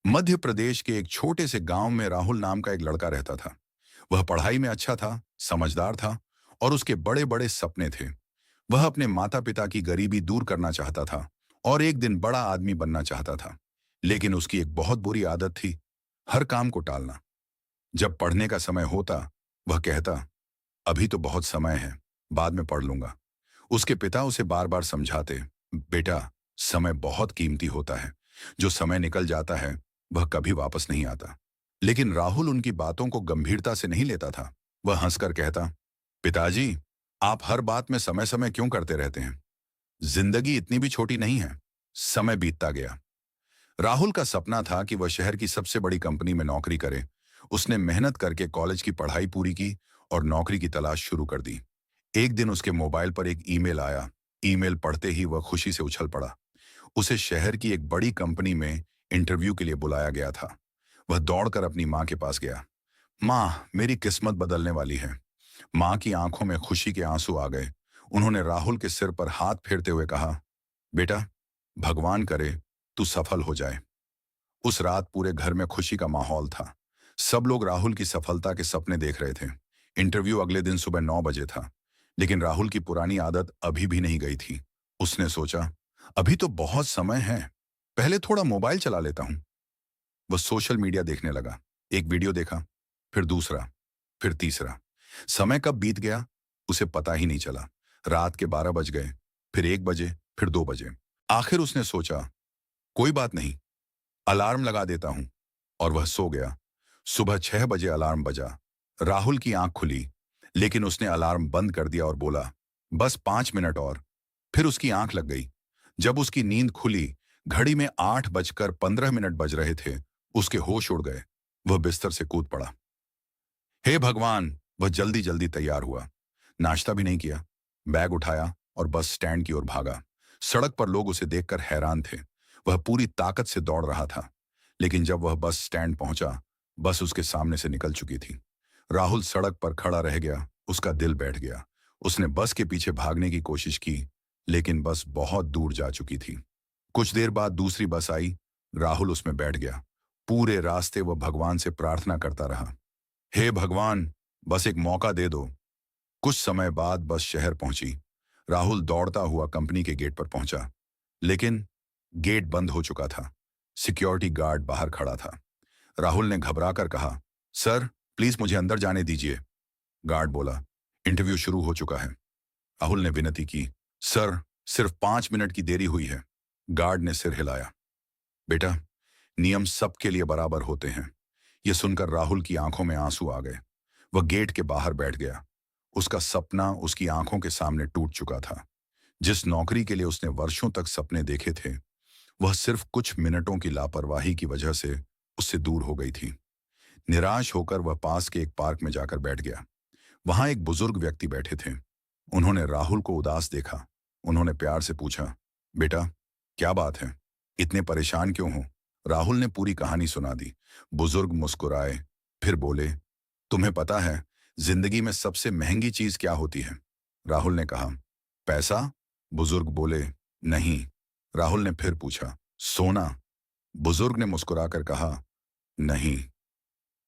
मध्य प्रदेश के एक छोटे से गांव में राहुल नाम का एक लड़का रहता था। वह पढ़ाई में अच्छा था, समझदार था और उसके बड़े बड़े सपने थे। वह अपने माता पिता की गरीबी दूर करना चाहता था और एक दिन बड़ा आदमी बनना चाहता था। लेकिन उसकी एक बहुत बुरी आदत थी, हर काम को टालना। जब पढ़ने का समय होता, वह कहता, अभी तो बहुत समय है, बाद में पढ़ लूंगा। उसके पिता उसे बार बार समझाते, बेटा, समय बहुत कीमती होता है। जो समय निकल जाता है वह कभी वापस नहीं आता। लेकिन राहुल उनकी बातों को गंभीरता से नहीं लेता था। वह हंसकर कहता, पिताजी, आप हर बात में समय समय क्यों करते रहते हैं? जिंदगी इतनी भी छोटी नहीं है। समय बीतता गया। राहुल का सपना था कि वह शहर की सबसे बड़ी कंपनी में नौकरी करे। उसने मेहनत करके कॉलेज की पढ़ाई पूरी की और नौकरी की तलाश शुरू कर दी। एक दिन उसके मोबाइल पर एक ईमेल आया। ईमेल पढ़ते ही वह खुशी से उछल पड़ा। उसे शहर की एक बड़ी कंपनी में इंटरव्यू के लिए बुलाया गया था। वह दौड़कर अपनी माँ के पास गया। माँ, मेरी किस्मत बदलने वाली है। माँ की आंखों में खुशी के आंसू आ गए। उन्होंने राहुल के सिर पर हाथ फेरते हुए कहा, बेटा, भगवान करे तू सफल हो जाए। उस रात पूरे घर में खुशी का माहौल था। सब लोग राहुल की सफलता के सपने देख रहे थे। इंटरव्यू अगले दिन सुबह 9 बजे था। लेकिन राहुल की पुरानी आदत अभी भी नहीं गई थी। उसने सोचा, अभी तो बहुत समय है, पहले थोड़ा मोबाइल चला लेता हूं। वह सोशल मीडिया देखने लगा। एक वीडियो देखा, फिर दूसरा, फिर तीसरा। समय कब बीत गया उसे पता ही नहीं चला। रात के 12 बज गए, फिर 1 बजे, फिर 2 बजे। आखिर उसने सोचा, कोई बात नहीं, अलार्म लगा देता हूं। और वह सो गया। सुबह 6 बजे अलार्म बजा। राहुल की आंख खुली, लेकिन उसने अलार्म बंद कर दिया और बोला, बस 5 मिनट और। फिर उसकी आंख लग गई। जब उसकी नींद खुली, घड़ी में 8 बजकर 15 मिनट बज रहे थे। उसके होश उड़ गए। वह बिस्तर से कूद पड़ा। हे भगवान! वह जल्दी जल्दी तैयार हुआ। नाश्ता भी नहीं किया। बैग उठाया और बस स्टैंड की ओर भागा। सड़क पर लोग उसे देखकर हैरान थे। वह पूरी ताकत से दौड़ रहा था। लेकिन जब वह बस स्टैंड पहुंचा, बस उसके सामने से निकल चुकी थी। राहुल सड़क पर खड़ा रह गया। उसका दिल बैठ गया। उसने बस के पीछे भागने की कोशिश की, लेकिन बस बहुत दूर जा चुकी थी। कुछ देर बाद दूसरी बस आई। राहुल उसमें बैठ गया। पूरे रास्ते वह भगवान से प्रार्थना करता रहा, हे भगवान, बस एक मौका दे दो। कुछ समय बाद बस शहर पहुंची। राहुल दौड़ता हुआ कंपनी के गेट पर पहुंचा। लेकिन गेट बंद हो चुका था। सिक्योरिटी गार्ड बाहर खड़ा था। राहुल ने घबराकर कहा, सर, प्लीज मुझे अंदर जाने दीजिए। गार्ड बोला, इंटरव्यू शुरू हो चुका है। राहुल ने विनती की, सर, सिर्फ 5 मिनट की देरी हुई है। गार्ड ने सिर हिलाया। बेटा, नियम सबके लिए बराबर होते हैं। यह सुनकर राहुल की आंखों में आंसू आ गए। वह गेट के बाहर बैठ गया। उसका सपना उसकी आंखों के सामने टूट चुका था। जिस नौकरी के लिए उसने वर्षों तक सपने देखे थे, वह सिर्फ कुछ मिनटों की लापरवाही की वजह से उससे दूर हो गई थी। निराश होकर वह पास के एक पार्क में जाकर बैठ गया। वहां एक बुजुर्ग व्यक्ति बैठे थे। उन्होंने राहुल को उदास देखा। उन्होंने प्यार से पूछा, बेटा, क्या बात है? इतने परेशान क्यों हो? राहुल ने पूरी कहानी सुना दी। बुजुर्ग मुस्कुराए, फिर बोले, तुम्हें पता है जिंदगी में सबसे महंगी चीज क्या होती है? राहुल ने कहा, पैसा? बुजुर्ग बोले, नहीं। राहुल ने फिर पूछा, सोना? बुजुर्ग ने मुस्कुराकर कहा, नहीं।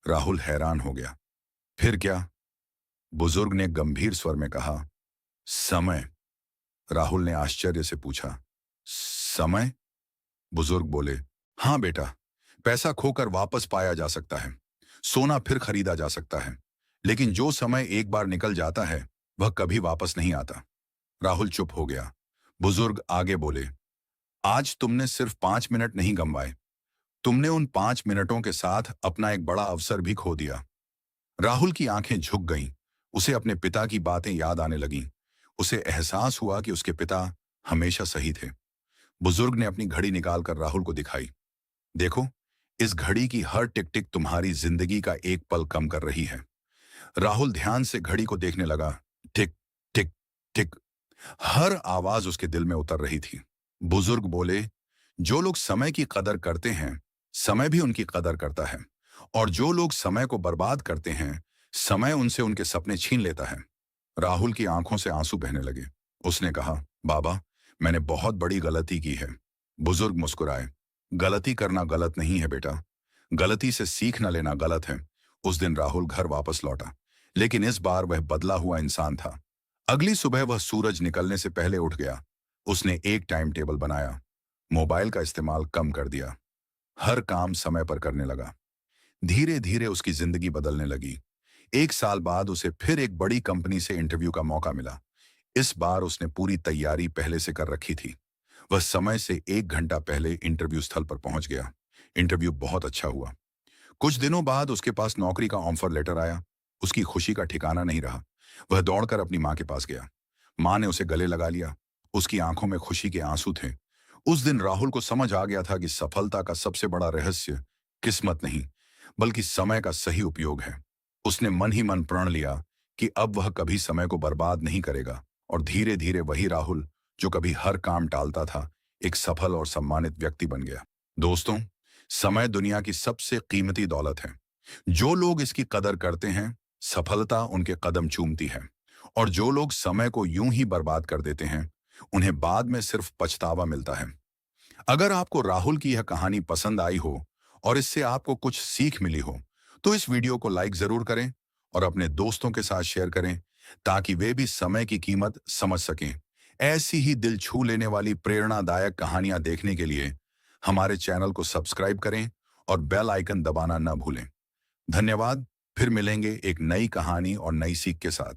राहुल हैरान हो गया। फिर क्या? बुजुर्ग ने गंभीर स्वर में कहा, समय। राहुल ने आश्चर्य से पूछा, समय? बुजुर्ग बोले, हाँ बेटा, पैसा खोकर वापस पाया जा सकता है, सोना फिर खरीदा जा सकता है, लेकिन जो समय एक बार निकल जाता है वह कभी वापस नहीं आता। राहुल चुप हो गया। बुजुर्ग आगे बोले, आज तुमने सिर्फ 5 मिनट नहीं गंवाए, तुमने उन 5 मिनटों के साथ अपना एक बड़ा अवसर भी खो दिया। राहुल की आंखें झुक गईं। उसे अपने पिता की बातें याद आने लगीं। उसे एहसास हुआ कि उसके पिता हमेशा सही थे। बुजुर्ग ने अपनी घड़ी निकालकर राहुल को दिखाई। देखो, इस घड़ी की हर टिक टिक तुम्हारी जिंदगी का एक पल कम कर रही है। राहुल ध्यान से घड़ी को देखने लगा। टिक टिक टिक। हर आवाज उसके दिल में उतर रही थी। बुजुर्ग बोले, जो लोग समय की कदर करते हैं, समय भी उनकी कदर करता है। और जो लोग समय को बर्बाद करते हैं, समय उनसे उनके सपने छीन लेता है। राहुल की आंखों से आंसू बहने लगे। उसने कहा, बाबा, मैंने बहुत बड़ी गलती की है। बुजुर्ग मुस्कुराए। गलती करना गलत नहीं है बेटा, गलती से सीख न लेना गलत है। उस दिन राहुल घर वापस लौटा, लेकिन इस बार वह बदला हुआ इंसान था। अगली सुबह वह सूरज निकलने से पहले उठ गया। उसने एक टाइम टेबल बनाया, मोबाइल का इस्तेमाल कम कर दिया, हर काम समय पर करने लगा। धीरे धीरे उसकी जिंदगी बदलने लगी। एक साल बाद उसे फिर एक बड़ी कंपनी से इंटरव्यू का मौका मिला। इस बार उसने पूरी तैयारी पहले से कर रखी थी। वह समय से 1 घंटा पहले इंटरव्यू स्थल पर पहुंच गया। इंटरव्यू बहुत अच्छा हुआ। कुछ दिनों बाद उसके पास नौकरी का ऑफर लेटर आया। उसकी खुशी का ठिकाना नहीं रहा। वह दौड़कर अपनी मां के पास गया। मां ने उसे गले लगा लिया। उसकी आंखों में खुशी के आंसू थे। उस दिन राहुल को समझ आ गया था कि सफलता का सबसे बड़ा रहस्य किस्मत नहीं, बल्कि समय का सही उपयोग है। उसने मन ही मन प्रण लिया कि अब वह कभी समय को बर्बाद नहीं करेगा, और धीरे धीरे वही राहुल जो कभी हर काम टालता था, एक सफल और सम्मानित व्यक्ति बन गया। दोस्तों, समय दुनिया की सबसे कीमती दौलत है। जो लोग इसकी कदर करते हैं, सफलता उनके कदम चूमती है। और जो लोग समय को यूं ही बर्बाद कर देते हैं, उन्हें बाद में सिर्फ पछतावा मिलता है। अगर आपको राहुल की यह कहानी पसंद आई हो और इससे आपको कुछ सीख मिली हो, तो इस वीडियो को लाइक जरूर करें और अपने दोस्तों के साथ शेयर करें, ताकि वे भी समय की कीमत समझ सकें। ऐसी ही दिल छू लेने वाली प्रेरणादायक कहानियां देखने के लिए हमारे चैनल को सब्सक्राइब करें और बेल आइकन दबाना न भूलें। धन्यवाद। फिर मिलेंगे एक नई कहानी और नई सीख के साथ।